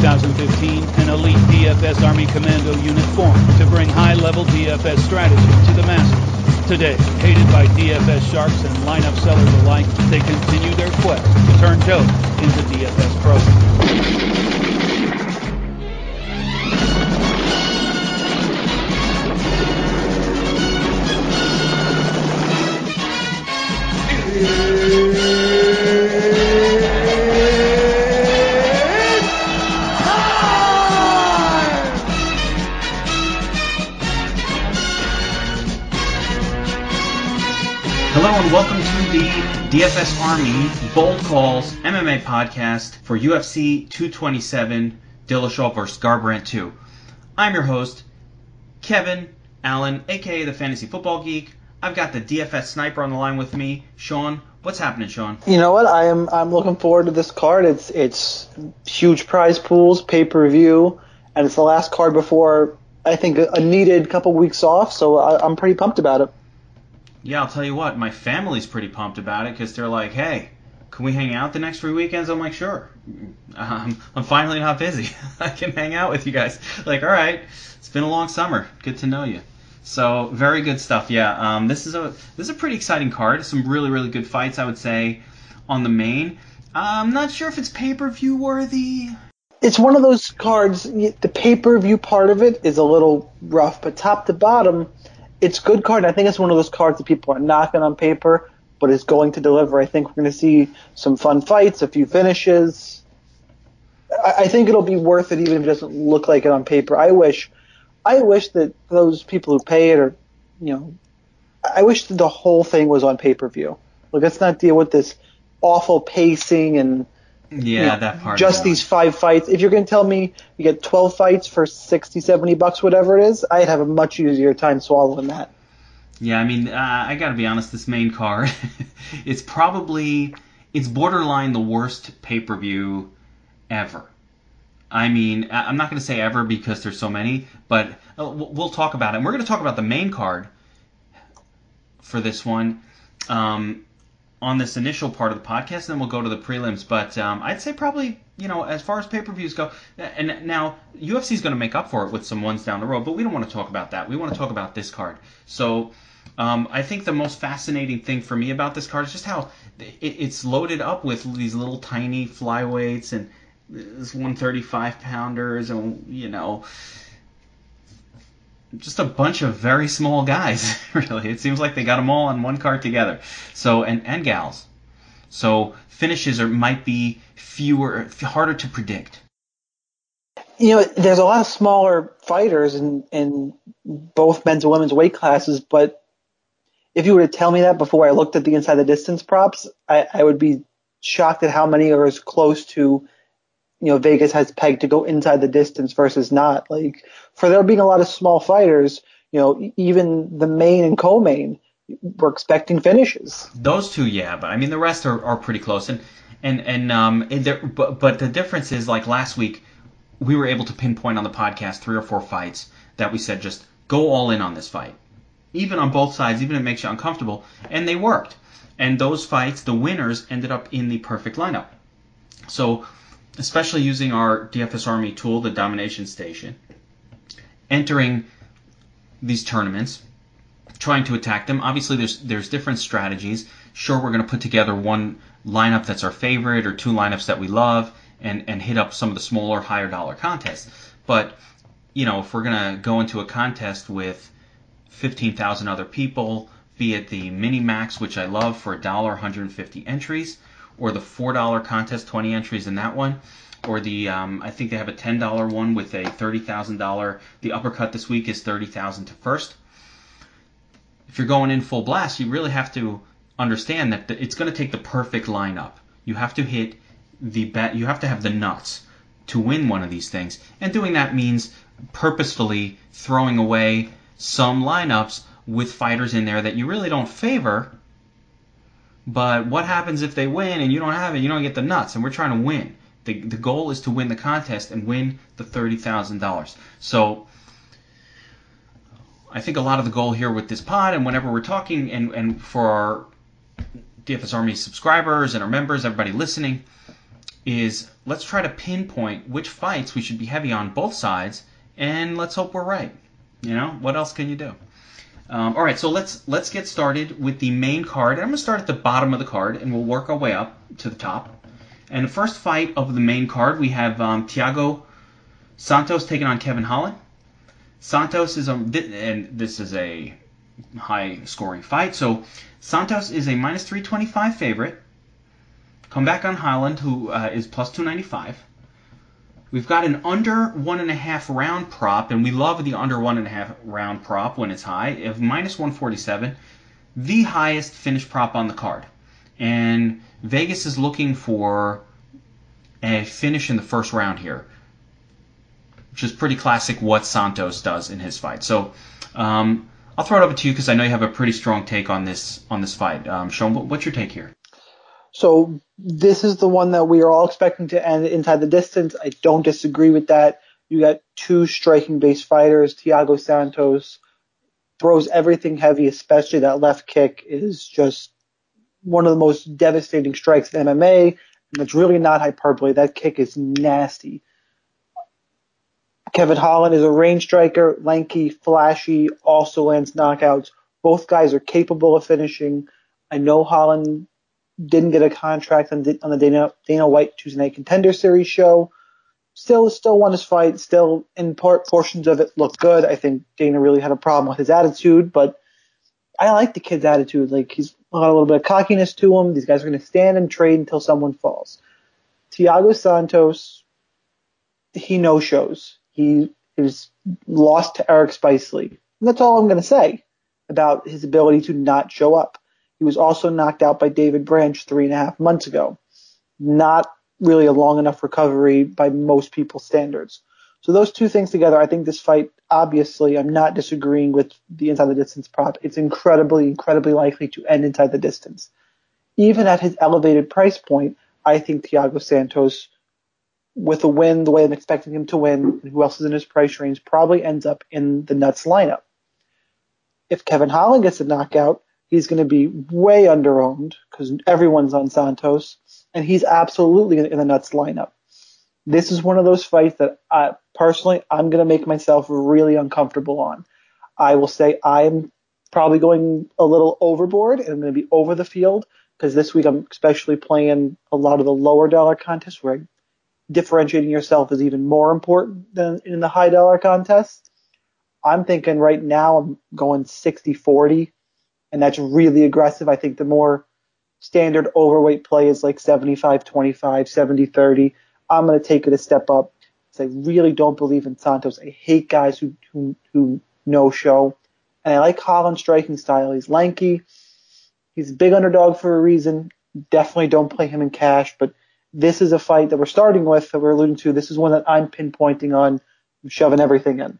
2015, an elite DFS Army Commando unit formed to bring high-level DFS strategy to the masses. Today, hated by DFS sharks and lineup sellers alike, they continue their quest to turn Joe into DFS pros. Hello and welcome to the DFS Army Bold Calls MMA podcast for UFC 227 Dillashaw vs. Garbrandt 2. I'm your host, Kevin Allen, aka the Fantasy Football Geek. I've got the DFS Sniper on the line with me, Sean. What's happening, Sean? You know what? I'm looking forward to this card. It's huge prize pools, pay-per-view, and it's the last card before I think a needed couple weeks off. So I'm pretty pumped about it. Yeah, I'll tell you what, my family's pretty pumped about it because they're like, hey, can we hang out the next 3 weekends? I'm like, sure. I'm finally not busy. I can hang out with you guys. Like, all right, it's been a long summer. Good to know you. So, very good stuff. Yeah, this is a pretty exciting card. Some really, really good fights, I would say, on the main. I'm not sure if it's pay-per-view worthy. It's one of those cards, the pay-per-view part of it is a little rough, but top to bottom, it's a good card. I think it's one of those cards that people are knocking on paper, but is going to deliver. I think we're going to see some fun fights, a few finishes. I think it'll be worth it even if it doesn't look like it on paper. I wish that those people who pay it, or I wish that the whole thing was on pay-per-view. Like, let's not deal with this awful pacing and that part. Just these 5 fights. If you're going to tell me you get 12 fights for $60-$70, whatever it is, I'd have a much easier time swallowing that. Yeah, I mean, I got to be honest. This main card, it's borderline the worst pay-per-view ever. I mean, I'm not going to say ever because there's so many, but we'll talk about it. And we're going to talk about the main card for this one on this initial part of the podcast, and then we'll go to the prelims. But I'd say probably, as far as pay-per-views go, and now UFC is going to make up for it with some ones down the road, but we don't want to talk about that. We want to talk about this card. So I think the most fascinating thing for me about this card is just how it's loaded up with these little tiny flyweights and this 135-pounders and, just a bunch of very small guys, really. It seems like they got them all on one card together. So and gals. So finishes might be harder to predict. There's a lot of smaller fighters in both men's and women's weight classes, but if you were to tell me that before I looked at the inside the distance props, I would be shocked at how many are as close to Vegas has pegged to go inside the distance versus not. Like, for there being a lot of small fighters, even the main and co-main, we're expecting finishes. Those two, yeah, but I mean the rest are pretty close. But the difference is, like last week, we were able to pinpoint on the podcast 3 or 4 fights that we said just go all in on this fight, even on both sides, even if it makes you uncomfortable, and they worked. And those fights, the winners ended up in the perfect lineup. So, especially using our DFS Army tool, the Domination Station, entering these tournaments, trying to attack them. Obviously, there's different strategies. Sure, we're going to put together one lineup that's our favorite or 2 lineups that we love and hit up some of the smaller, higher dollar contests. But, if we're going to go into a contest with 15,000 other people, be it the Mini Max, which I love for $1, 150 entries, or the $4 contest, 20 entries in that one, or the I think they have a $10 one with a $30,000. The uppercut this week is $30,000 to first. If you're going in full blast, you really have to understand that it's going to take the perfect lineup. You have to hit you have to have the nuts to win one of these things, and doing that means purposefully throwing away some lineups with fighters in there that you really don't favor. But what happens if they win and you don't have it? You don't get the nuts, and we're trying to win. The goal is to win the contest and win the $30,000. So I think a lot of the goal here with this pod, and whenever we're talking, and for our DFS Army subscribers and our members, everybody listening, is let's try to pinpoint which fights we should be heavy on both sides, and let's hope we're right. What else can you do? All right, so let's get started with the main card. I'm going to start at the bottom of the card, and we'll work our way up to the top. And the first fight of the main card, we have Thiago Santos taking on Kevin Holland. Santos is and this is a high-scoring fight. So Santos is a minus 325 favorite. Come back on Holland, who is plus 295. We've got an under 1.5 round prop, and we love the under 1.5 round prop when it's high, of minus 147, the highest finish prop on the card. And Vegas is looking for a finish in the first round here, which is pretty classic what Santos does in his fight. So I'll throw it over to you because I know you have a pretty strong take on this fight. Sean, what's your take here? So this is the one that we are all expecting to end inside the distance. I don't disagree with that. You got two striking-based fighters. Thiago Santos throws everything heavy, especially that left kick is just one of the most devastating strikes in MMA, and it's really not hyperbole. That kick is nasty. Kevin Holland is a range striker, lanky, flashy, also lands knockouts. Both guys are capable of finishing. I know Holland didn't get a contract on the Dana White Tuesday Night Contender Series show. Still won his fight. Still, in portions of it, looked good. I think Dana really had a problem with his attitude, but I like the kid's attitude. Like, he's got a little bit of cockiness to him. These guys are going to stand and trade until someone falls. Thiago Santos, he no-shows. He is lost to Eric Spicely. And that's all I'm going to say about his ability to not show up. He was also knocked out by David Branch 3.5 months ago. Not really a long enough recovery by most people's standards. So those two things together, I think this fight, obviously, I'm not disagreeing with the inside the distance prop. It's incredibly, incredibly likely to end inside the distance. Even at his elevated price point, I think Thiago Santos, with a win, the way I'm expecting him to win, and who else is in his price range, probably ends up in the nuts lineup. If Kevin Holland gets a knockout, he's going to be way underowned because everyone's on Santos, and he's absolutely in the nuts lineup. This is one of those fights that personally I'm going to make myself really uncomfortable on. I will say I'm probably going a little overboard, and I'm going to be over the field because this week I'm especially playing a lot of the lower dollar contests where differentiating yourself is even more important than in the high dollar contests. I'm thinking right now I'm going 60-40. And that's really aggressive. I think the more standard overweight play is like 75-25, 70-30. I'm going to take it a step up because I really don't believe in Santos. I hate guys who no-show. And I like Holland's striking style. He's lanky. He's a big underdog for a reason. Definitely don't play him in cash. But this is a fight that we're starting with, that we're alluding to. This is one that I'm pinpointing on. I'm shoving everything in.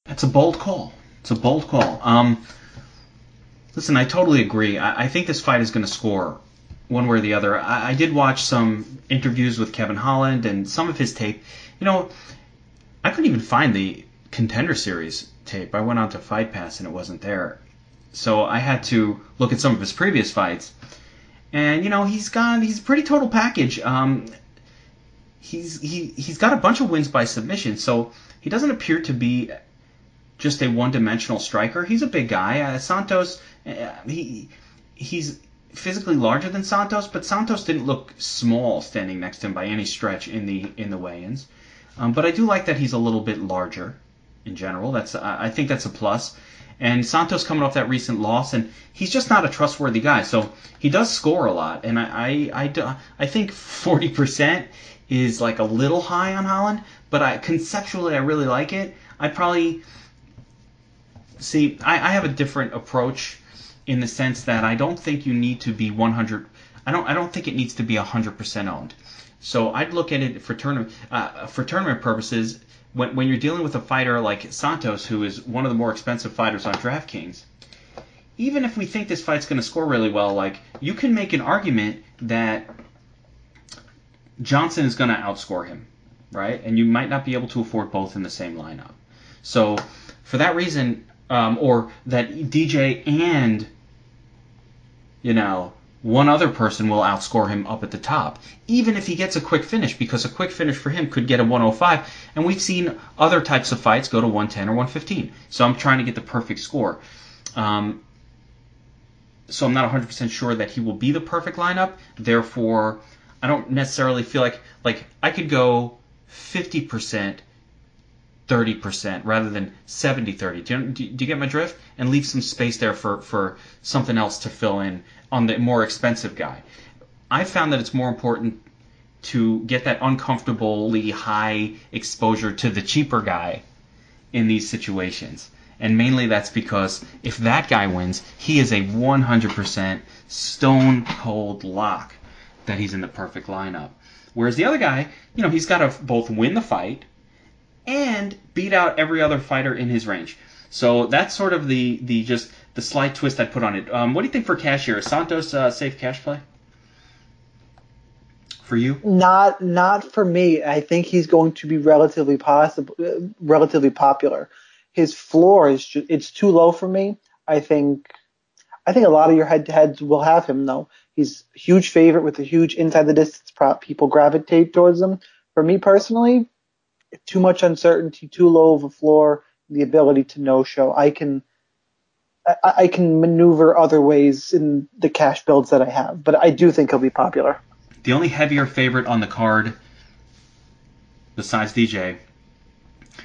That's a bold call. Listen, I totally agree. I think this fight is going to score one way or the other. I did watch some interviews with Kevin Holland and some of his tape. I couldn't even find the Contender Series tape. I went on to Fight Pass and it wasn't there. So I had to look at some of his previous fights. And, he's a pretty total package. He's got a bunch of wins by submission, so he doesn't appear to be just a one-dimensional striker. He's a big guy. Santos, he's physically larger than Santos, but Santos didn't look small standing next to him by any stretch in the weigh-ins. But I do like that he's a little bit larger in general. I think that's a plus. And Santos coming off that recent loss, and he's just not a trustworthy guy. So he does score a lot, and I think 40% is like a little high on Holland, but conceptually I really like it. I have a different approach in the sense that I don't think you need to be 100. I don't think it needs to be 100% owned. So I'd look at it for tournament purposes. When you're dealing with a fighter like Santos, who is one of the more expensive fighters on DraftKings, even if we think this fight's going to score really well, like, you can make an argument that Johnson is going to outscore him, right? And you might not be able to afford both in the same lineup. So for that reason, or that DJ and one other person will outscore him up at the top, even if he gets a quick finish, because a quick finish for him could get a 105, and we've seen other types of fights go to 110 or 115. So I'm trying to get the perfect score. So I'm not 100% sure that he will be the perfect lineup. Therefore, I don't necessarily feel like I could go 50%, 30% rather than 70-30. Do you get my drift? And leave some space there for something else to fill in on the more expensive guy. I found that it's more important to get that uncomfortably high exposure to the cheaper guy in these situations. And mainly that's because if that guy wins, he is a 100% stone cold lock that he's in the perfect lineup. Whereas the other guy, he's got to both win the fight and beat out every other fighter in his range. So that's sort of the slight twist I put on it. What do you think for cash here? Is Santos a safe cash play for you? Not for me. I think he's going to be relatively popular. His floor is it's too low for me. I think a lot of your head-to-heads will have him though. He's a huge favorite with a huge inside the distance prop. People gravitate towards him. For me personally, too much uncertainty, too low of a floor, the ability to no-show. I can maneuver other ways in the cash builds that I have, but I do think he'll be popular. The only heavier favorite on the card, besides DJ,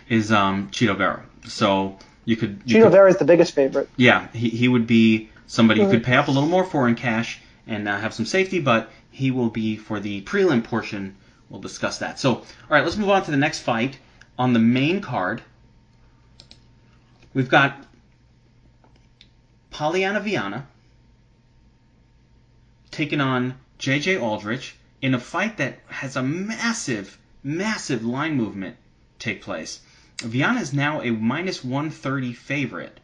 is Chito Vera. So Chito Vera is the biggest favorite. Yeah, he would be somebody you could pay up a little more for in cash and have some safety, but he will be for the prelim portion. We'll discuss that. So, all right, let's move on to the next fight. On the main card, we've got Polyana Viana taking on J.J. Aldrich in a fight that has a massive, massive line movement take place. Viana is now a minus 130 favorite,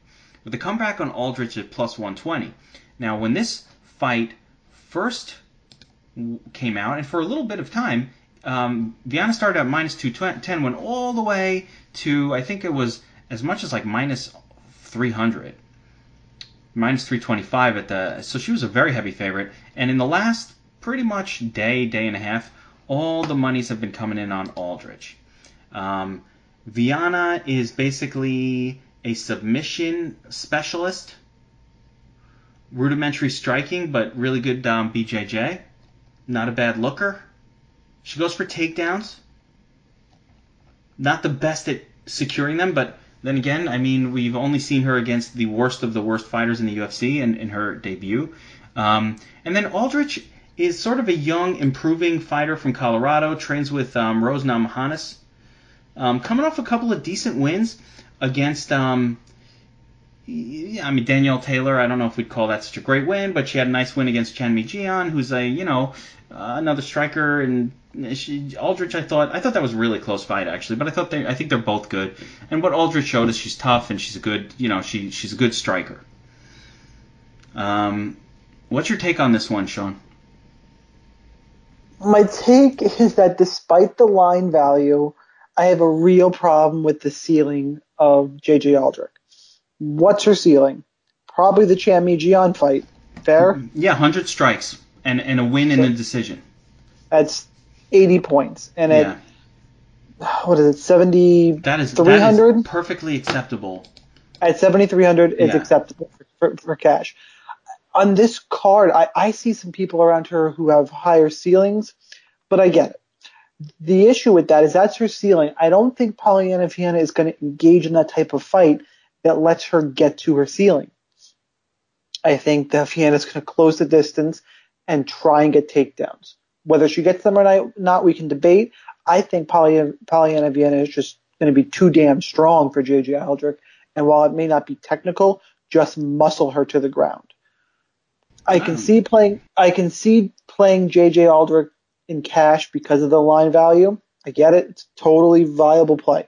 with a comeback on Aldrich at plus 120. Now, when this fight first came out, and for a little bit of time, Viana started at minus 210, went all the way to, I think it was as much as like minus 300, minus 325 at the. So she was a very heavy favorite. And in the last pretty much day and a half, all the monies have been coming in on Aldrich. Viana is basically a submission specialist, rudimentary striking, but really good BJJ. Not a bad looker. She goes for takedowns. Not the best at securing them, but then again, I mean, we've only seen her against the worst of the worst fighters in the UFC in her debut. And then Aldrich is sort of a young, improving fighter from Colorado, trains with Rose Namajunas. Coming off a couple of decent wins against, Danielle Taylor. I don't know if we'd call that such a great win, but she had a nice win against Chan Mi-jian, who's another striker. And Aldrich, I thought that was a really close fight actually, but I think they're both good. And what Aldrich showed is she's tough and she's a good, she's a good striker. What's your take on this one, Sean? My take is that despite the line value, I have a real problem with the ceiling of J.J. Aldrich. What's her ceiling? Probably the Chan Mi-jian fight. Fair? Yeah, 100 strikes and a win in a decision. That's 80 points. And at, what is it, 7,300? That is perfectly acceptable. At 7,300, it's acceptable for cash. On this card, I see some people around her who have higher ceilings, but I get it. The issue with that is that's her ceiling. I don't think Polyana Viana is going to engage in that type of fight that lets her get to her ceiling. I think that Viana is going to close the distance and try and get takedowns. Whether she gets them or not, we can debate. I think Polyana Viana is just going to be too damn strong for J.J. Aldrich, and while it may not be technical, just muscle her to the ground. I can see playing J.J. Aldrich in cash because of the line value. I get it. It's a totally viable play.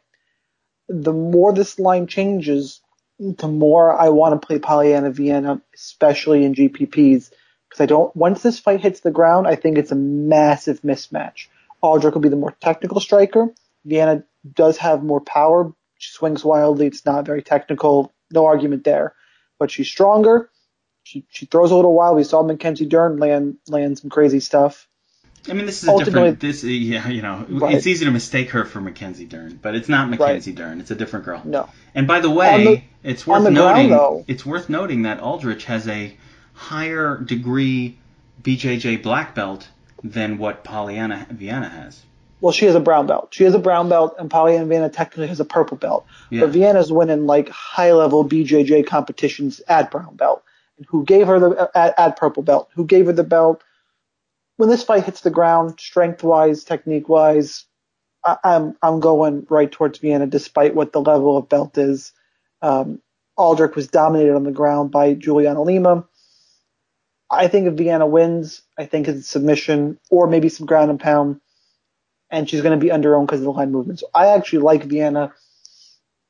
The more this line changes, the more I want to play Polyana Viana, especially in GPPs, because once this fight hits the ground, I think it's a massive mismatch. Aldrich will be the more technical striker. Viana does have more power. She swings wildly. It's not very technical. No argument there. But she's stronger. She throws a little wild. We saw Mackenzie Dern land some crazy stuff. I mean, this is a different. It's easy to mistake her for Mackenzie Dern, but it's not Mackenzie Dern. It's a different girl. No. And by the way, it's worth noting that Aldrich has a higher degree BJJ black belt than what Pollyanna Viana has. Well, she has a brown belt. She has a brown belt, and Pollyanna Viana technically has a purple belt. Yeah. But Viana's winning like high-level BJJ competitions at brown belt. And who gave her at purple belt? Who gave her the belt? When this fight hits the ground, strength-wise, technique-wise, I'm going right towards Viana, despite what the level of belt is. Aldrich was dominated on the ground by Juliana Lima. I think if Viana wins, I think it's a submission or maybe some ground and pound. And she's going to be underowned because of the line movement. So I actually like Viana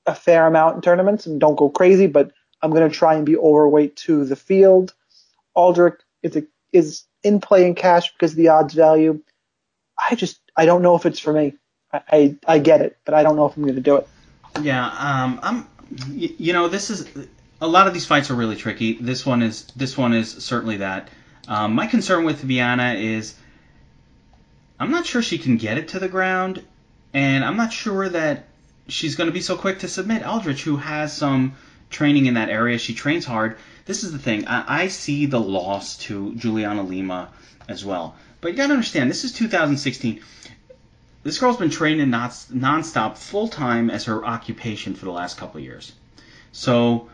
a fair amount in tournaments, and don't go crazy, but I'm going to try and be overweight to the field. Aldrich is in play in cash because of the odds value. I don't know if it's for me. I get it, but I don't know if I'm going to do it. Yeah, this is a lot of these fights are really tricky. This one is certainly that. My concern with Viana is I'm not sure she can get it to the ground, and I'm not sure that she's going to be so quick to submit Aldrich, who has some training in that area. She trains hard. This is the thing. I see the loss to Juliana Lima as well. But you got to understand, this is 2016. This girl's been training nonstop, full-time as her occupation for the last couple of years. So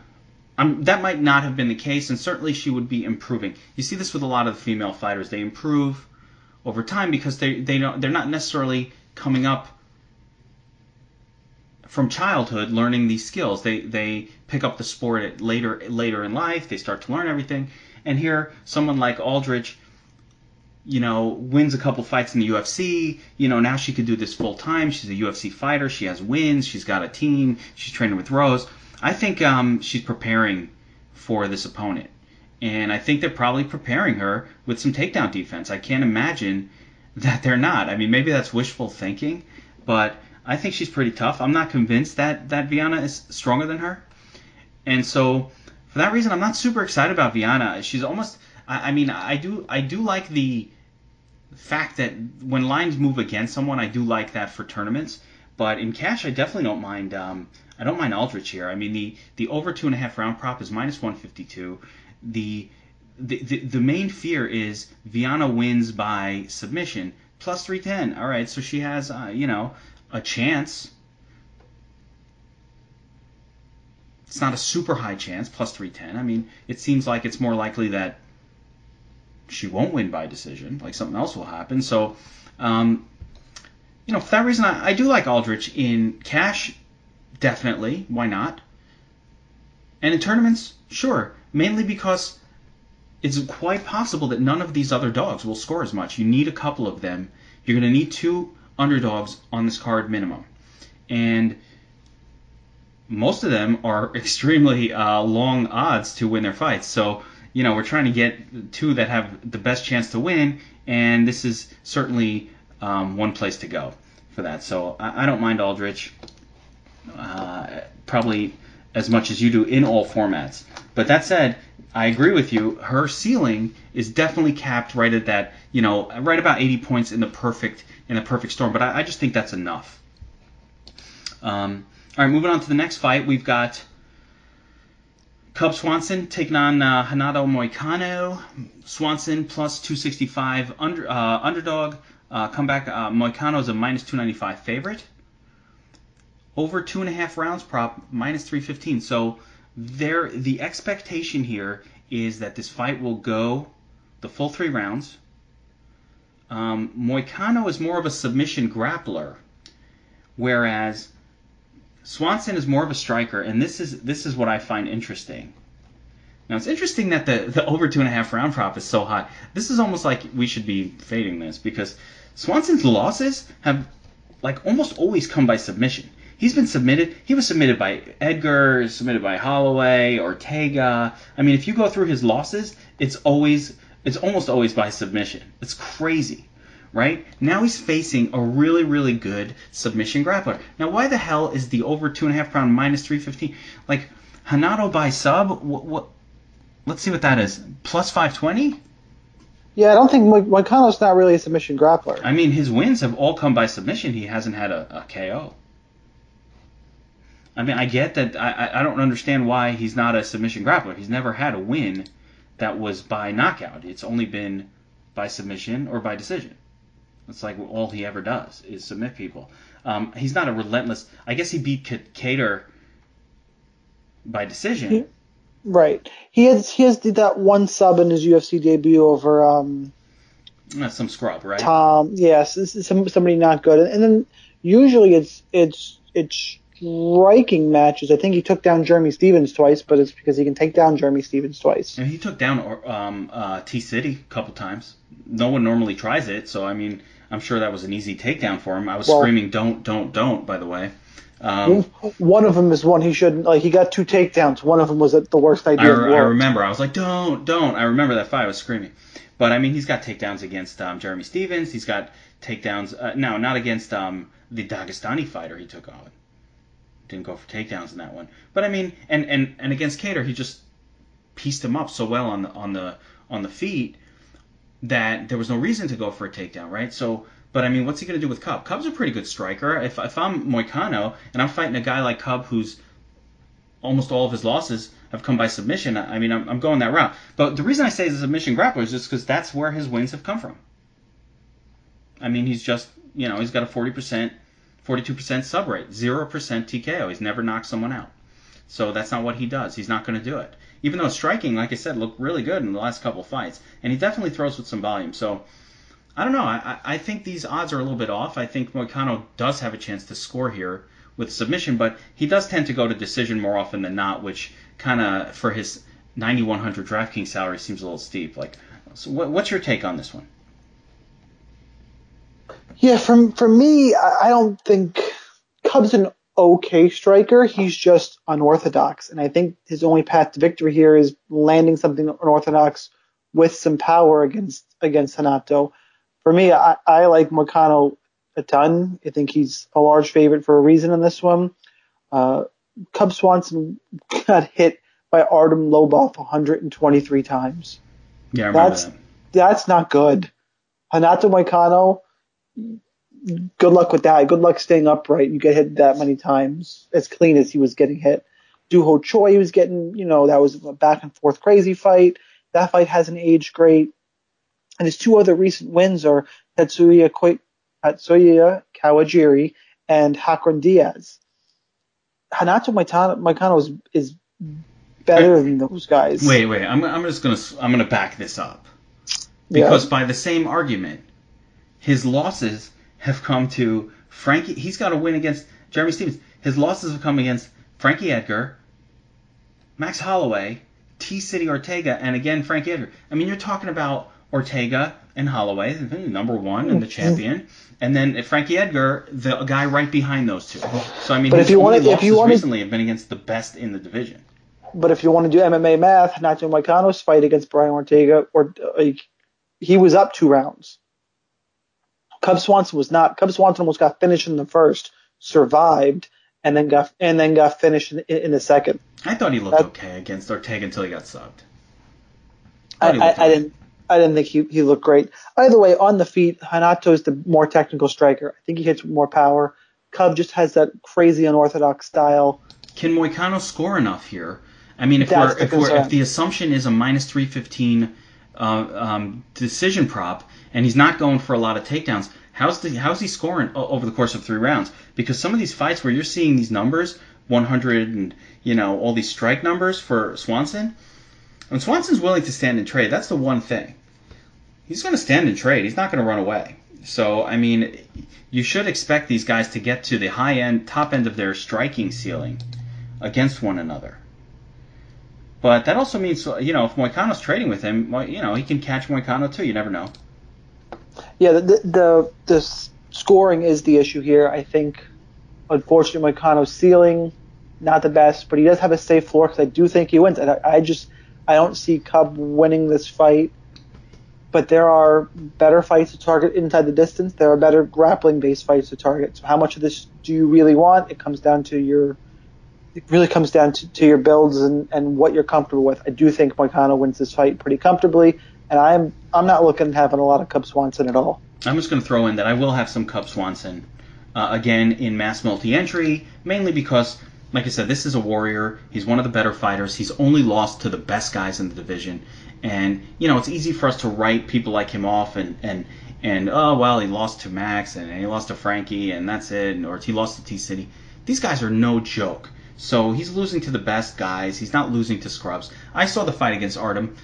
that might not have been the case, and certainly she would be improving. You see this with a lot of the female fighters. They improve over time because they're not necessarily coming up from childhood learning these skills. They pick up the sport later in life. They start to learn everything. And here, someone like Aldrich, wins a couple fights in the UFC. Now she could do this full time. She's a UFC fighter. She has wins. She's got a team. She's training with Rose. I think she's preparing for this opponent. And I think they're probably preparing her with some takedown defense. I can't imagine that they're not. I mean, maybe that's wishful thinking, but I think she's pretty tough. I'm not convinced that Viana is stronger than her. And so, for that reason, I'm not super excited about Viana. She's almost... I do like the fact that when lines move against someone, I do like that for tournaments. But in cash, I definitely don't mind. I don't mind Aldrich here. I mean, the over 2.5 round prop is minus 152. The main fear is Viana wins by submission plus 310. All right, so she has a chance. It's not a super high chance, plus 310. I mean, it seems like it's more likely that she won't win by decision, like something else will happen. So, for that reason, I do like Aldrich in cash, definitely. Why not? And in tournaments, sure. Mainly because it's quite possible that none of these other dogs will score as much. You need a couple of them. You're going to need 2 underdogs on this card minimum. And most of them are extremely long odds to win their fights. So, we're trying to get 2 that have the best chance to win, and this is certainly one place to go for that. So I don't mind Aldrich probably as much as you do in all formats. But that said, I agree with you. Her ceiling is definitely capped right at that, right about 80 points in the perfect storm. But I just think that's enough. All right, moving on to the next fight, we've got Cub Swanson taking on Renato Moicano. Swanson plus 265 underdog. Comeback. Moicano is a minus 295 favorite. Over 2.5 rounds prop, minus 315. So the expectation here is that this fight will go the full 3 rounds. Moicano is more of a submission grappler, whereas Swanson is more of a striker, and this is what I find interesting. Now, it's interesting that the over 2.5 round prop is so high. This is almost like we should be fading this, because Swanson's losses have almost always come by submission. He's been submitted. He was submitted by Edgar, submitted by Holloway, Ortega. I mean, if you go through his losses, it's almost always by submission. It's crazy, right? Now he's facing a really, really good submission grappler. Now, why the hell is the over 2.5 round minus 315? Renato by sub? What? Let's see what that is. Plus 520? Yeah, I don't think Moicano's not really a submission grappler. I mean, his wins have all come by submission. He hasn't had a KO. I mean, I get that. I don't understand why he's not a submission grappler. He's never had a win that was by knockout. It's only been by submission or by decision. It's like all he ever does is submit people. He's not a relentless. I guess he beat Cater by decision. Right. He did that one sub in his UFC debut over That's some scrub, right? Tom. Yes, somebody not good. And then usually it's striking matches. I think he took down Jeremy Stevens twice, but it's because he can take down Jeremy Stevens twice. And he took down T-City a couple times. No one normally tries it, so I mean, I'm sure that was an easy takedown for him. I was screaming, don't, by the way. One of them is one he shouldn't. Like, he got 2 takedowns. One of them was the worst idea. I remember. I was like, don't. I remember that fight. I was screaming. But, I mean, he's got takedowns against Jeremy Stevens. He's got takedowns. No, not against the Dagestani fighter he took on. Didn't go for takedowns in that one. But, I mean, and against Cater, he just pieced him up so well on the feet that there was no reason to go for a takedown, right? So, but I mean, what's he going to do with Cub? Cub's a pretty good striker. If I'm Moicano and I'm fighting a guy like Cub who's almost all of his losses have come by submission, I mean, I'm going that route. But the reason I say he's a submission grappler is just because that's where his wins have come from. I mean, he's just, he's got a 42% sub rate, 0% TKO. He's never knocked someone out. So that's not what he does. He's not going to do it. Even though striking, like I said, looked really good in the last couple of fights. And he definitely throws with some volume. So, I don't know. I think these odds are a little bit off. I think Moicano does have a chance to score here with submission, but he does tend to go to decision more often than not, which kind of, for his 9,100 DraftKings salary, seems a little steep. So what's your take on this one? Yeah, for me, I don't think Cub's an okay striker. He's just unorthodox, and I think his only path to victory here is landing something unorthodox with some power against Renato. For me, I like Moicano a ton. I think he's a large favorite for a reason in this one. Cub Swanson got hit by Artem Lobov 123 times. Yeah, I remember that. That's not good. Renato Moicano, good luck with that. Good luck staying upright. You get hit that many times, as clean as he was getting hit. Duho Choi was getting, that was a back and forth crazy fight. That fight hasn't aged great. And his 2 other recent wins are Tatsuya Kawajiri and Hakron Diaz. Renato Moicano is better than those guys. Wait. I'm gonna back this up because by the same argument, his losses have come to Frankie. He's got a win against Jeremy Stevens. His losses have come against Frankie Edgar, Max Holloway, T-City Ortega, and again Frankie Edgar. I mean, you're talking about Ortega and Holloway, number 1 and the champion, and then Frankie Edgar, the guy right behind those two. So I mean, his only losses recently have been against the best in the division. But if you want to do MMA math, Renato Moicano's fight against Brian Ortega, he was up 2 rounds. Cub Swanson was not. Cub Swanson almost got finished in the first, survived, and then got finished in the second. I thought he looked okay against Ortega until he got subbed. I didn't think he looked great. Either way, on the feet, Renato is the more technical striker. I think he hits with more power. Cub just has that crazy unorthodox style. Can Moicano score enough here? I mean, if the assumption is a minus 315 decision prop, and he's not going for a lot of takedowns, how's he scoring over the course of 3 rounds? Because some of these fights where you're seeing these numbers, 100 and all these strike numbers for Swanson, when Swanson's willing to stand and trade, that's the one thing. He's going to stand and trade. He's not going to run away. So, I mean, you should expect these guys to get to the top end of their striking ceiling against one another. But that also means, if Moicano's trading with him, he can catch Moicano too. You never know. Yeah, the scoring is the issue here. I think, unfortunately, Moicano's ceiling, not the best, but he does have a safe floor because I do think he wins. And I don't see Cub winning this fight. But there are better fights to target inside the distance. There are better grappling-based fights to target. So how much of this do you really want? It comes down to your it really comes down to your builds and what you're comfortable with. I do think Moicano wins this fight pretty comfortably, and I'm not looking at having a lot of Cub Swanson at all. I'm just going to throw in that I will have some Cub Swanson again in mass multi-entry, mainly because, like I said, this is a warrior. He's one of the better fighters. He's only lost to the best guys in the division, and it's easy for us to write people like him off and oh well, he lost to Max and he lost to Frankie and that's it, or he lost to T-City. These guys are no joke. So he's losing to the best guys. He's not losing to scrubs. I saw the fight against Artem,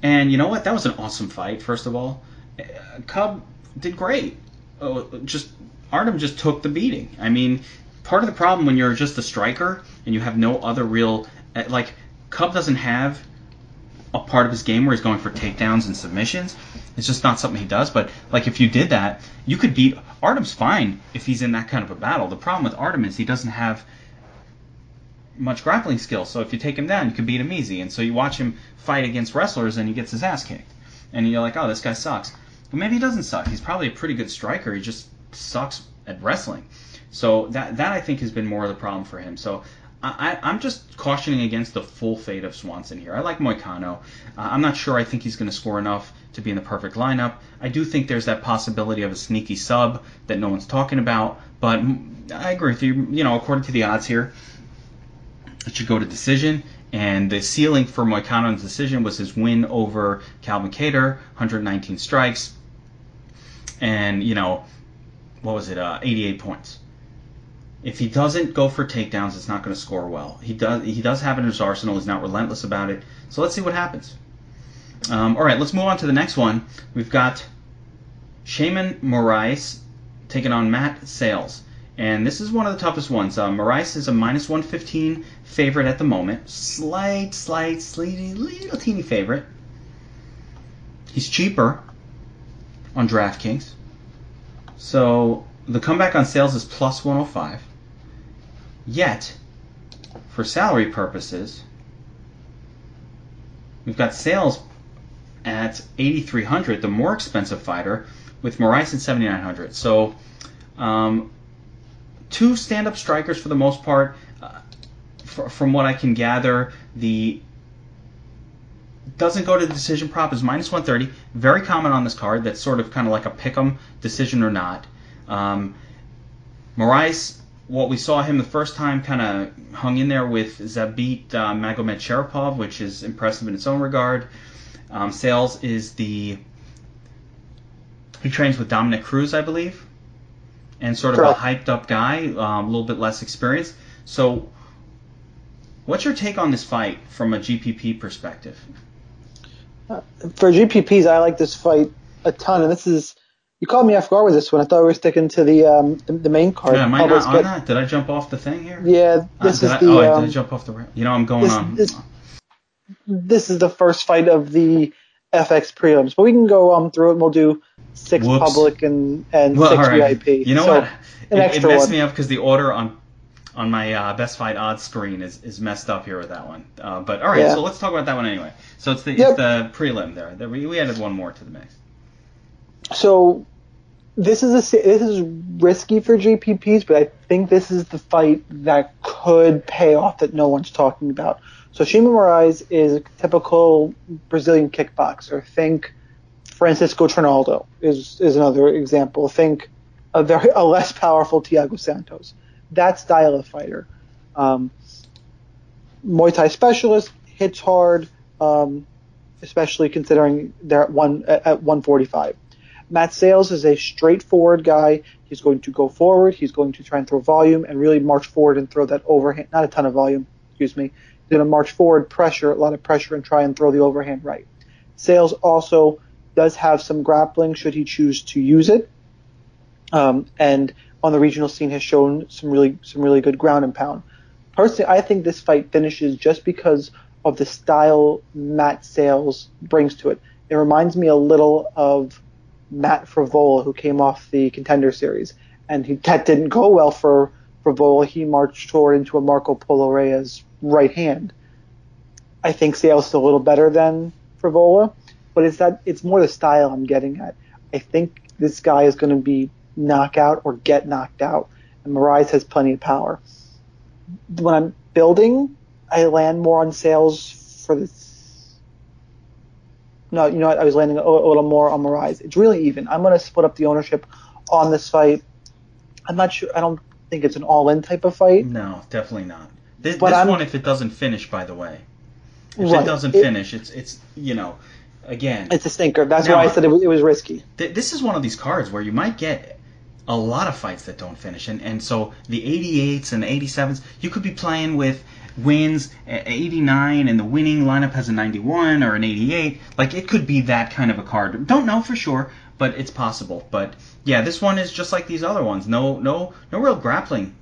and you know what? That was an awesome fight. First of all, Cub did great. Artem just took the beating. I mean, part of the problem when you're just a striker and you have no other real Cub doesn't have a part of his game where he's going for takedowns and submissions. It's just not something he does. But if you did that, you could beat Artem's fine if he's in that kind of a battle. The problem with Artem is he doesn't have much grappling skill. So if you take him down, you can beat him easy. And so you watch him fight against wrestlers and he gets his ass kicked. And you're like, oh, this guy sucks. Well, maybe he doesn't suck. He's probably a pretty good striker. He just sucks at wrestling. So that I think has been more of the problem for him. So I'm just cautioning against the full fate of Swanson here. I like Moicano. I'm not sure I think he's going to score enough to be in the perfect lineup. I do think there's that possibility of a sneaky sub that no one's talking about. But I agree with you. According to the odds here, it should go to decision. And the ceiling for Moicano's decision was his win over Calvin Kattar, 119 strikes. And, 88 points. If he doesn't go for takedowns, it's not going to score well. He does have it in his arsenal. He's not relentless about it. So let's see what happens. All right, let's move on to the next one. We've got Shayman Moraes taking on Matt Sales. And this is one of the toughest ones. Moraes is a minus 115 favorite at the moment. Slight, little teeny favorite. He's cheaper on DraftKings. So the comeback on Sales is plus 105. Yet, for salary purposes, we've got Sales at 8,300, the more expensive fighter, with Moraes at 7,900. So, two stand-up strikers for the most part. From what I can gather, the doesn't go to the decision prop is minus 130. Very common on this card. That's sort of kind of like a pick'em, decision or not. Moraes, what we saw him the first time, kind of hung in there with Zabit Magomed Sharapov, which is impressive in its own regard. Sales is he trains with Dominic Cruz, I believe, and sort of a hyped up guy, a little bit less experienced. So what's your take on this fight from a GPP perspective? For GPPs, I like this fight a ton, and this is, you caught me off guard with this one. I thought we were sticking to the main card. Yeah, am I not on that? Did I jump off the thing here? Yeah, did I jump off the? I'm going on. This is the first fight of the FX prelims, but we can go through it. And we'll do 6 public and 6 right. VIP. You know what? It messed me up because the order on my best fight odds screen is messed up here with that one. But all right, so let's talk about that one anyway. So it's the prelim there. We added one more to the mix. So this is risky for GPPs, but I think this is the fight that could pay off that no one's talking about. So Shayman Moraes is a typical Brazilian kickboxer. Think Francisco Trinaldo is another example. Think a less powerful Thiago Santos. That style of fighter. Muay Thai specialist, hits hard, especially considering they're at 145. Matt Sales is a straightforward guy. He's going to go forward. He's going to try and throw volume and really march forward and throw that overhand. Not a ton of volume, excuse me. He's going to march forward, a lot of pressure, and try and throw the overhand right. Sales also does have some grappling should he choose to use it. And on the regional scene has shown some really good ground and pound. Personally, I think this fight finishes just because of the style Matt Sales brings to it. It reminds me a little of Matt Frivola, who came off the Contender Series, and that didn't go well for Frivola. He marched toward into a Marco Polo Reyes right hand. I think Sales is a little better than Frivola, but it's more the style I'm getting at. I think this guy is going to be knock out or get knocked out, and Moraes has plenty of power. When I'm building, I land more on sales for this. No, you know what? I was landing a little more on Moraes. It's really even. I'm going to split up the ownership on this fight. I'm not sure. I don't think it's an all-in type of fight. No, definitely not. This one, if it doesn't finish, by the way. If it doesn't finish, it's again. It's a stinker. That's why I said it was risky. This is one of these cards where you might get a lot of fights that don't finish. And so the 88s and the 87s, you could be playing with wins at 89 and the winning lineup has a 91 or an 88. Like, it could be that kind of a card. Don't know for sure, but it's possible. But yeah, this one is just like these other ones. No real grappling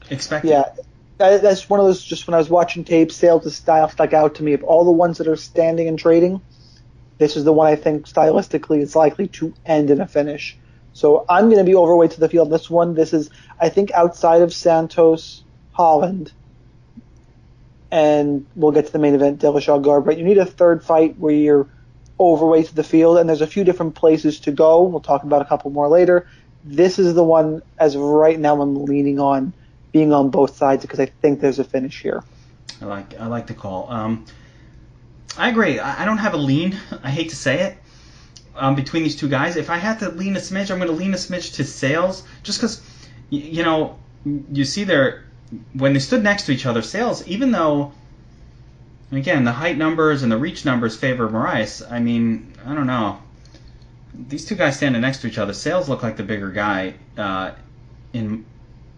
expected. Yeah, that's one of those, just when I was watching tape, Sales' style stuck out to me. Of all the ones that are standing and trading, this is the one I think stylistically is likely to end in a finish. So I'm going to be overweight to the field in this one. This is, I think, outside of Santos, Holland, and we'll get to the main event, Dillashaw Garbrandt. You need a third fight where you're overweight to the field, and there's a few different places to go. We'll talk about a couple more later. This is the one, as of right now, I'm leaning on being on both sides because I think there's a finish here. I like the call. I agree. I don't have a lean. I hate to say it. Between these two guys, if I had to lean a smidge, I'm going to lean a smidge to Sales, just because, you see when they stood next to each other, Sales, even though, again, the height numbers and the reach numbers favor Moraes, I mean, I don't know. These two guys standing next to each other, Sales look like the bigger guy, in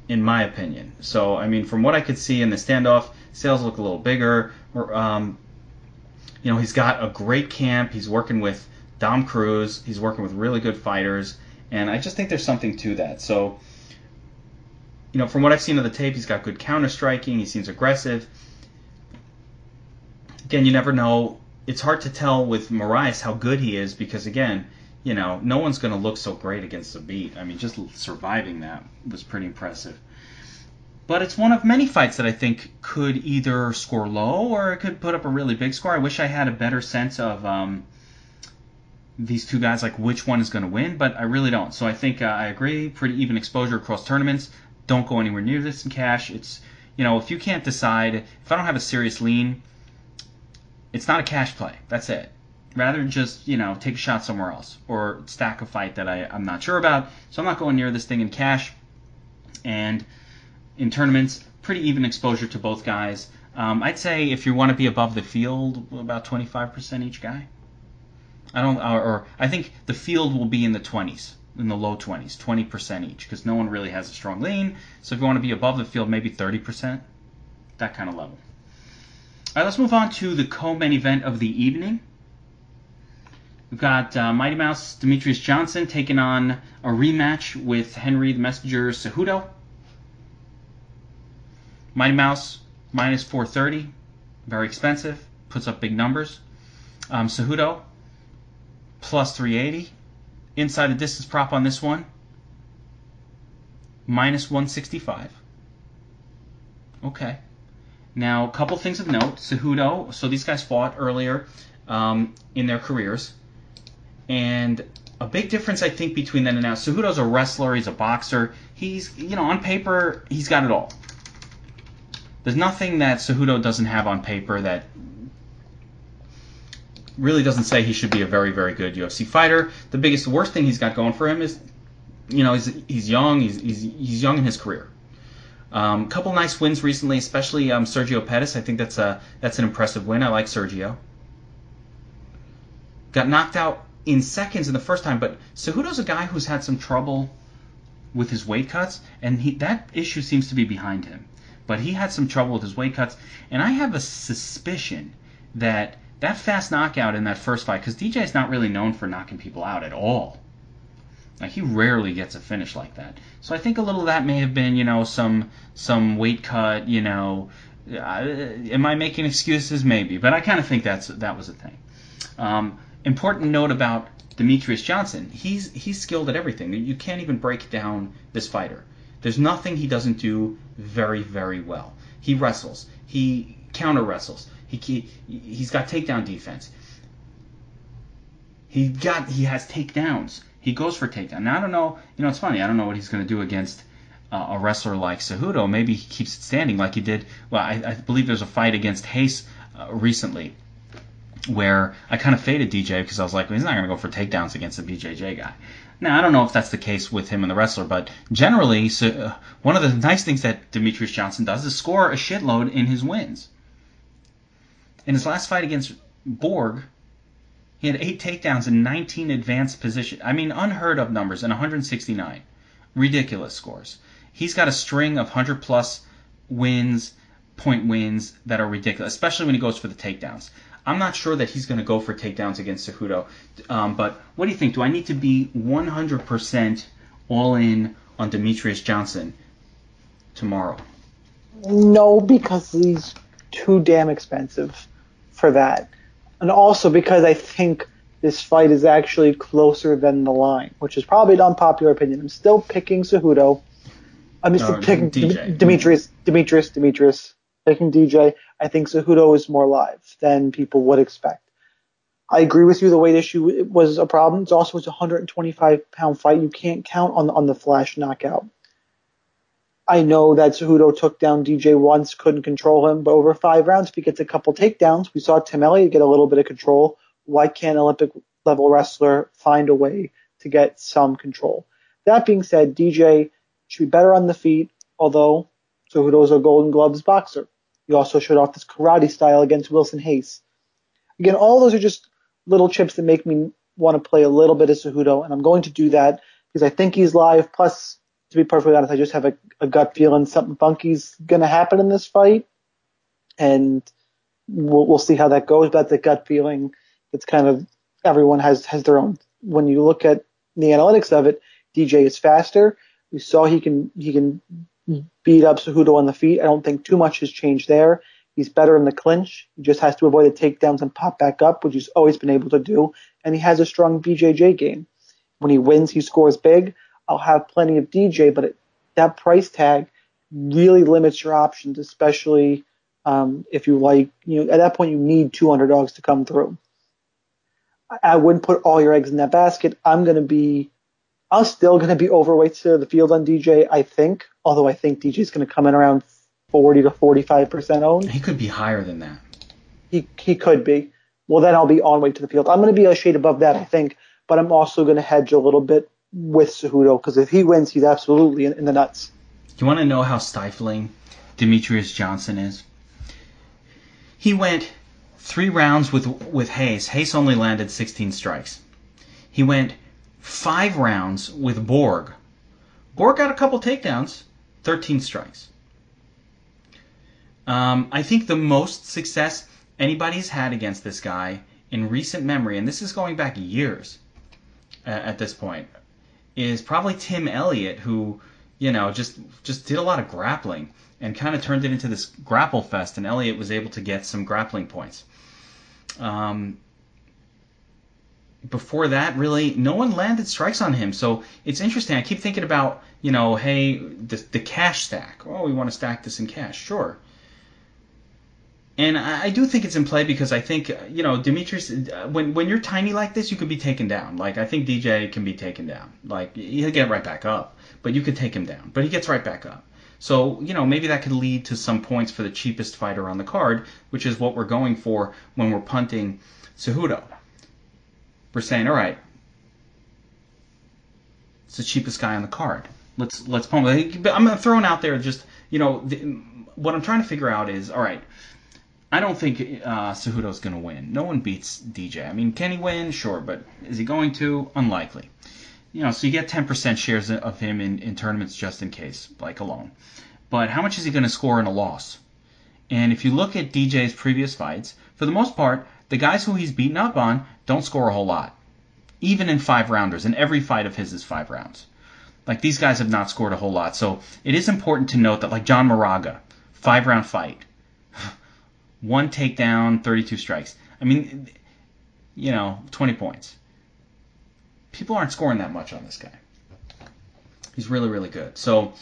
my opinion. So, I mean, from what I could see in the standoff, Sales look a little bigger. He's got a great camp. He's working with Dom Cruz. He's working with really good fighters. And I just think there's something to that. So, from what I've seen of the tape, he's got good counter-striking. He seems aggressive. Again, you never know. It's hard to tell with Moraes how good he is because, again, no one's going to look so great against the beat. I mean, just surviving that was pretty impressive. But it's one of many fights that I think could either score low or it could put up a really big score. I wish I had a better sense of these two guys, like which one is going to win, but I really don't. So I think I agree. Pretty even exposure across tournaments. Don't go anywhere near this in cash. It's, if you can't decide, if I don't have a serious lean, it's not a cash play. That's it. Rather than just, take a shot somewhere else or stack a fight that I'm not sure about. So I'm not going near this thing in cash. And in tournaments, pretty even exposure to both guys. I'd say if you want to be above the field, about 25% each guy. I think the field will be in the 20s, in the low 20s, 20% each, because no one really has a strong lean. So if you want to be above the field, maybe 30%, that kind of level. All right, let's move on to the co-main event of the evening. We've got Mighty Mouse Demetrius Johnson taking on a rematch with Henry the Messenger Cejudo. Mighty Mouse, minus 430, very expensive, puts up big numbers. Cejudo, plus 380. Inside the distance prop on this one, minus 165. Okay. Now, a couple things of note. Cejudo, so these guys fought earlier in their careers. And a big difference, I think, between then and now. Cejudo's a wrestler. He's a boxer. He's, on paper, he's got it all. There's nothing that Cejudo doesn't have on paper that really doesn't say he should be a very, very good UFC fighter. The worst thing he's got going for him is, he's young. He's young in his career. Couple nice wins recently, especially Sergio Pettis. I think that's an impressive win. I like Sergio. Got knocked out in seconds in the first time, but Cejudo's a guy who's had some trouble with his weight cuts, and that issue seems to be behind him. But he had some trouble with his weight cuts, and I have a suspicion that fast knockout in that first fight, because DJ is not really known for knocking people out at all. Like, he rarely gets a finish like that. So I think a little of that may have been, some weight cut, am I making excuses? Maybe. But I kind of think that was a thing. Important note about Demetrius Johnson. He's skilled at everything. You can't even break down this fighter. There's nothing he doesn't do very, very well. He wrestles. He counter-wrestles. He's got takedown defense. He has takedowns. He goes for takedown. Now, I don't know. It's funny. I don't know what he's going to do against a wrestler like Cejudo, maybe he keeps it standing like he did. Well, I believe there's a fight against Hayes recently where I kind of faded DJ because I was like, well, he's not going to go for takedowns against the BJJ guy. Now, I don't know if that's the case with him and the wrestler, but generally, one of the nice things that Demetrius Johnson does is score a shitload in his wins. In his last fight against Borg, he had 8 takedowns and 19 advanced position. I mean, unheard of numbers, and 169. Ridiculous scores. He's got a string of 100-plus wins, point wins that are ridiculous, especially when he goes for the takedowns. I'm not sure that he's going to go for takedowns against Cejudo, but what do you think? Do I need to be 100% all in on Demetrius Johnson tomorrow? No, because he's too damn expensive for that. And also because I think this fight is actually closer than the line, which is probably an unpopular opinion. I'm still picking Cejudo. I'm still picking Demetrius. Picking DJ. I think Cejudo is more live than people would expect. I agree with you. The weight issue was a problem. It's also a 125-pound fight. You can't count on the flash knockout. I know that Cejudo took down DJ once, couldn't control him, but over 5 rounds, if he gets a couple takedowns, we saw Tim Elliott get a little bit of control. Why can't an Olympic-level wrestler find a way to get some control? That being said, DJ should be better on the feet, although Cejudo's a Golden Gloves boxer. He also showed off this karate style against Wilson Hayes. Again, all those are just little chips that make me want to play a little bit of Cejudo, and I'm going to do that because I think he's live. Plus, to be perfectly honest, I just have a gut feeling something funky's going to happen in this fight, and we'll see how that goes. But the gut feeling, it's kind of everyone has their own. When you look at the analytics of it, DJ is faster. We saw he can beat up Cejudo on the feet. I don't think too much has changed there. He's better in the clinch. He just has to avoid the takedowns and pop back up, which he's always been able to do. And he has a strong BJJ game. When he wins, he scores big. I'll have plenty of DJ, but that price tag really limits your options, especially if you like, at that point you need 2 underdogs to come through. I wouldn't put all your eggs in that basket. I'm still going to be overweight to the field on DJ, I think, although I think DJ is going to come in around 40 to 45% owned. He could be higher than that. He could be. Well, then I'll be on weight to the field. I'm going to be a shade above that, I think, but I'm also going to hedge a little bit with Cejudo because if he wins, he's absolutely in the nuts. You want to know how stifling Demetrius Johnson is? He went 3 rounds with Hayes. Hayes only landed 16 strikes. He went 5 rounds with Borg. Borg got a couple takedowns, 13 strikes. I think the most success anybody's had against this guy in recent memory, and this is going back years at this point, is probably Tim Elliott, who, just did a lot of grappling and kind of turned it into this grapple fest, and Elliott was able to get some grappling points. Before that, really, no one landed strikes on him. So it's interesting. I keep thinking about, hey, the cash stack. Oh, we want to stack this in cash. Sure. And I do think it's in play because I think, Demetrius, when you're tiny like this, you could be taken down. Like, I think DJ can be taken down. Like, he'll get right back up, but you could take him down. But he gets right back up. So, maybe that could lead to some points for the cheapest fighter on the card, which is what we're going for when we're punting Cejudo. We're saying, all right, it's the cheapest guy on the card. Let's pump it. I'm throwing out there just, what I'm trying to figure out is, all right, I don't think Cejudo's going to win. No one beats DJ. I mean, can he win? Sure, but is he going to? Unlikely. So you get 10% shares of him in tournaments just in case, like alone. But how much is he going to score in a loss? And if you look at DJ's previous fights, for the most part, the guys who he's beaten up on don't score a whole lot. Even in 5-rounders, and every fight of his is 5 rounds. Like, these guys have not scored a whole lot. So it is important to note that, like John Moraga, 5-round fight. 1 takedown, 32 strikes. I mean, 20 points. People aren't scoring that much on this guy. He's really, really good. So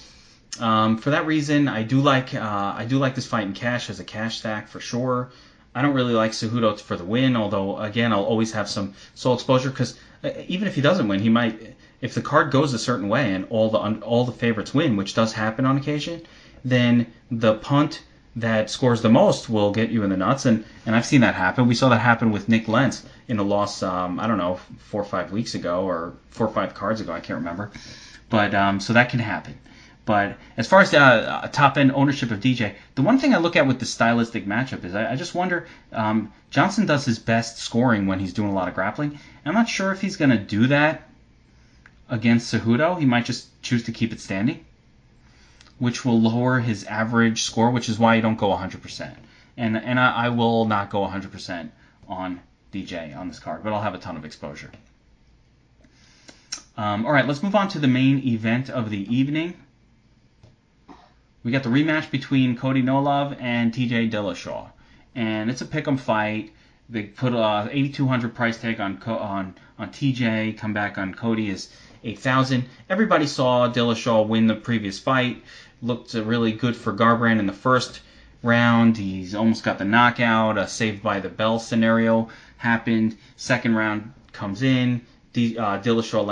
for that reason, I do like this fight in cash as a cash stack for sure. I don't really like Cejudo for the win, although, again, I'll always have some sole exposure because even if he doesn't win, he might, if the card goes a certain way and all the favorites win, which does happen on occasion, then the punt that scores the most will get you in the nuts, and I've seen that happen. We saw that happen with Nick Lentz in a loss, I don't know, 4 or 5 weeks ago, or 4 or 5 cards ago, I can't remember. But so that can happen. But as far as top-end ownership of DJ, the one thing I look at with the stylistic matchup is I just wonder, Johnson does his best scoring when he's doing a lot of grappling. I'm not sure if he's going to do that against Cejudo. He might just choose to keep it standing, which will lower his average score, which is why you don't go 100%. And I will not go 100% on DJ on this card, but I'll have a ton of exposure. All right, let's move on to the main event of the evening. We got the rematch between Cody Nolov and TJ Dillashaw, and it's a pick'em fight. They put a 8,200 price tag on TJ. Come back on Cody is 8,000. Everybody saw Dillashaw win the previous fight. Looked really good for Garbrandt in the first round. He's almost got the knockout. A saved by the bell scenario happened. Second round comes in. Dillashaw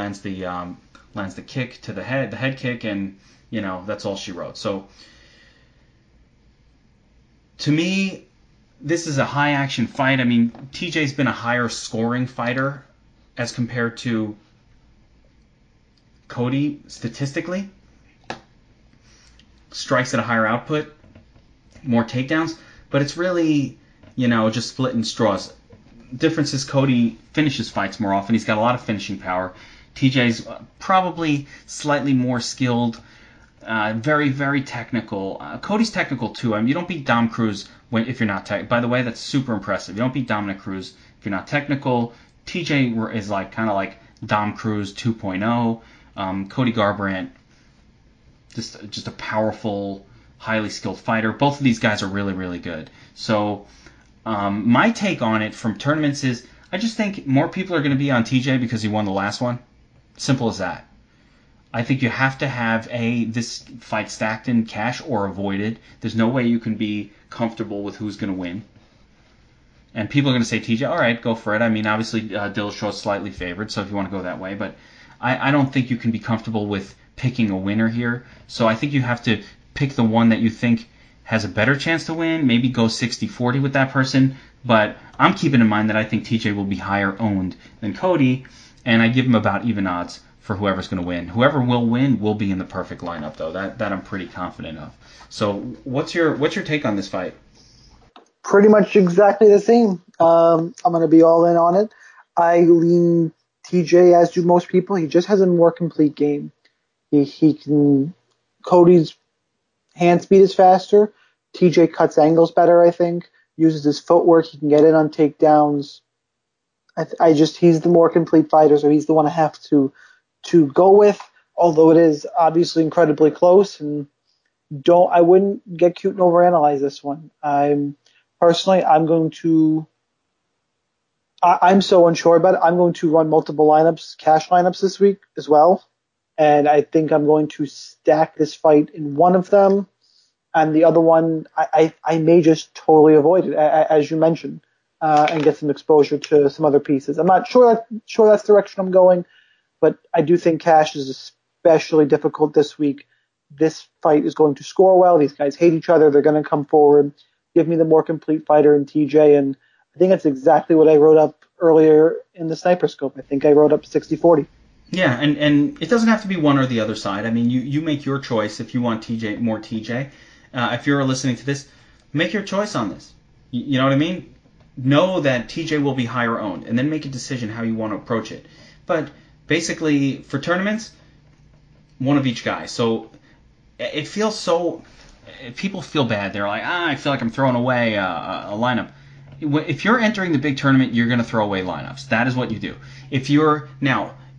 lands the kick to the head kick, and that's all she wrote. So to me, this is a high action fight. I mean, TJ's been a higher scoring fighter as compared to Cody statistically. Strikes at a higher output, more takedowns, but it's really, just splitting straws. Difference is Cody finishes fights more often. He's got a lot of finishing power. TJ's probably slightly more skilled, very, very technical. Cody's technical too. I mean, you don't beat Dom Cruz if you're not technical. By the way, that's super impressive. You don't beat Dominic Cruz if you're not technical. TJ is kind of like Dom Cruz 2.0. Cody Garbrandt, just a powerful, highly skilled fighter. Both of these guys are really, really good. So my take on it from tournaments is I just think more people are going to be on TJ because he won the last one. Simple as that. I think you have to have this fight stacked in cash or avoided. There's no way you can be comfortable with who's going to win. And people are going to say TJ, all right, go for it. I mean, obviously Dillashaw's slightly favored, so if you want to go that way. But I don't think you can be comfortable with picking a winner here. So I think you have to pick the one that you think has a better chance to win. Maybe go 60-40 with that person. But I'm keeping in mind that I think TJ will be higher owned than Cody, and I give him about even odds for whoever's going to win. Whoever will win will be in the perfect lineup, though. That I'm pretty confident of. So what's your take on this fight? Pretty much exactly the same. I'm going to be all in on it. I lean TJ, as do most people. He just has a more complete game. He can. Cody's hand speed is faster. TJ cuts angles better, I think. Uses his footwork. He can get in on takedowns. He's the more complete fighter, so he's the one I have to go with. Although it is obviously incredibly close, and I wouldn't get cute and overanalyze this one. I'm so unsure about it. I'm going to run multiple lineups, cash lineups this week as well. And I think I'm going to stack this fight in one of them. And the other one, I may just totally avoid it, as you mentioned, and get some exposure to some other pieces. I'm not sure that's the direction I'm going, but I do think cash is especially difficult this week. This fight is going to score well. These guys hate each other. They're going to come forward. Give me the more complete fighter in TJ. And I think that's exactly what I wrote up earlier in the Sniper Scope. I think I wrote up 60-40. Yeah, and it doesn't have to be one or the other side. I mean, you make your choice if you want more TJ. If you're listening to this, make your choice on this. You know what I mean? Know that TJ will be higher owned, and then make a decision how you want to approach it. But basically, for tournaments, one of each guy. So it feels so... People feel bad. They're like, I feel like I'm throwing away a lineup. If you're entering the big tournament, you're going to throw away lineups. That is what you do. If you're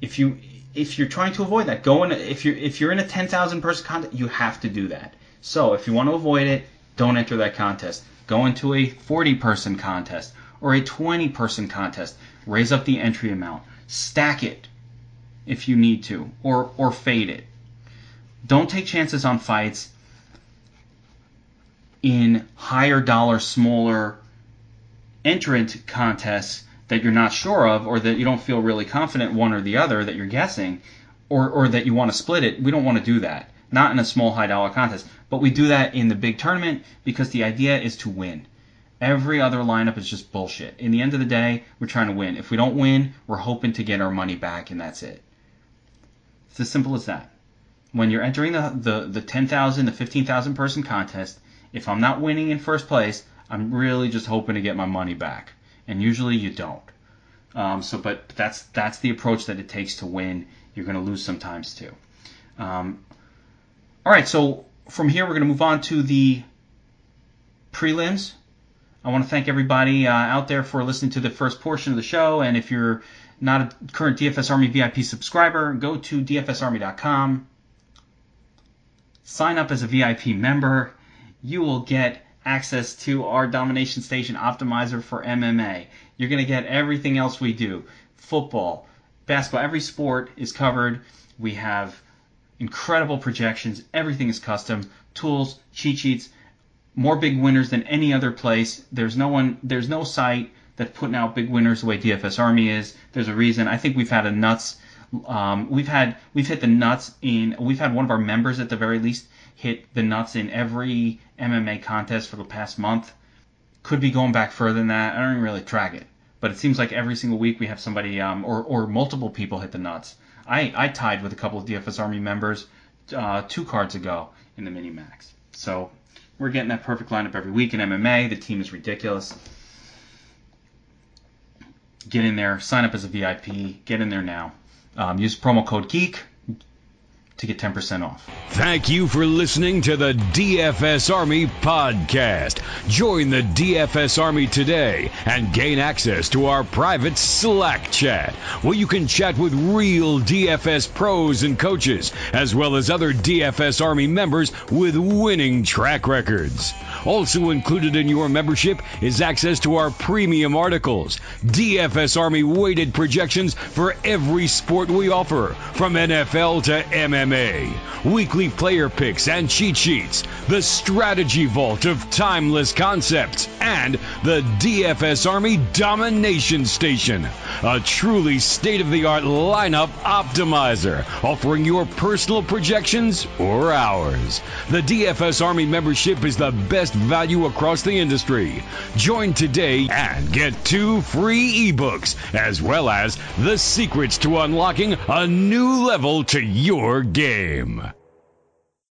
trying to avoid that, if you're in a 10,000 person contest, you have to do that. So if you want to avoid it, don't enter that contest. Go into a 40-person contest or a 20-person contest. Raise up the entry amount. Stack it if you need to, or fade it. Don't take chances on fights in higher dollar, smaller entrant contests that you're not sure of, or that you don't feel really confident one or the other, that you're guessing. or that you want to split it, we don't want to do that. Not in a small high dollar contest. But we do that in the big tournament because the idea is to win. Every other lineup is just bullshit. In the end of the day, we're trying to win. If we don't win, we're hoping to get our money back, and that's it. It's as simple as that. When you're entering the 10,000, the 15,000 person contest, if I'm not winning in first place, I'm really just hoping to get my money back. And usually you don't. But that's the approach that it takes to win. You're going to lose sometimes too. All right, so from here we're going to move on to the prelims. I want to thank everybody out there for listening to the first portion of the show. And if you're not a current DFS Army VIP subscriber, go to dfsarmy.com. Sign up as a VIP member. You will get access to our Domination Station Optimizer for MMA. You're going to get everything else we do. Football, basketball, every sport is covered. We have incredible projections. Everything is custom. Tools, cheat sheets, more big winners than any other place. There's no site that's putting out big winners the way DFS Army is. There's a reason. I think we've had a nuts. We've hit the nuts in. We've had one of our members at the very least hit the nuts in every MMA contest for the past month. Could be going back further than that. I don't even really track it, but it seems like every single week we have somebody or multiple people hit the nuts. I tied with a couple of DFS Army members 2 cards ago in the mini max. So we're getting that perfect lineup every week in MMA. The team is ridiculous. Get in there. Sign up as a VIP. Get in there now. Use promo code GEEK to get 10% off. Thank you for listening to the DFS Army podcast. Join the DFS Army today and gain access to our private Slack chat, where you can chat with real DFS pros and coaches, as well as other DFS Army members with winning track records. Also included in your membership is access to our premium articles, DFS Army weighted projections for every sport we offer, from NFL to MMA, weekly player picks and cheat sheets, the strategy vault of timeless concepts, and the DFS Army Domination Station, a truly state-of-the-art lineup optimizer, offering your personal projections or ours. The DFS Army membership is the best value across the industry. Join today and get 2 free ebooks, as well as the secrets to unlocking a new level to your game.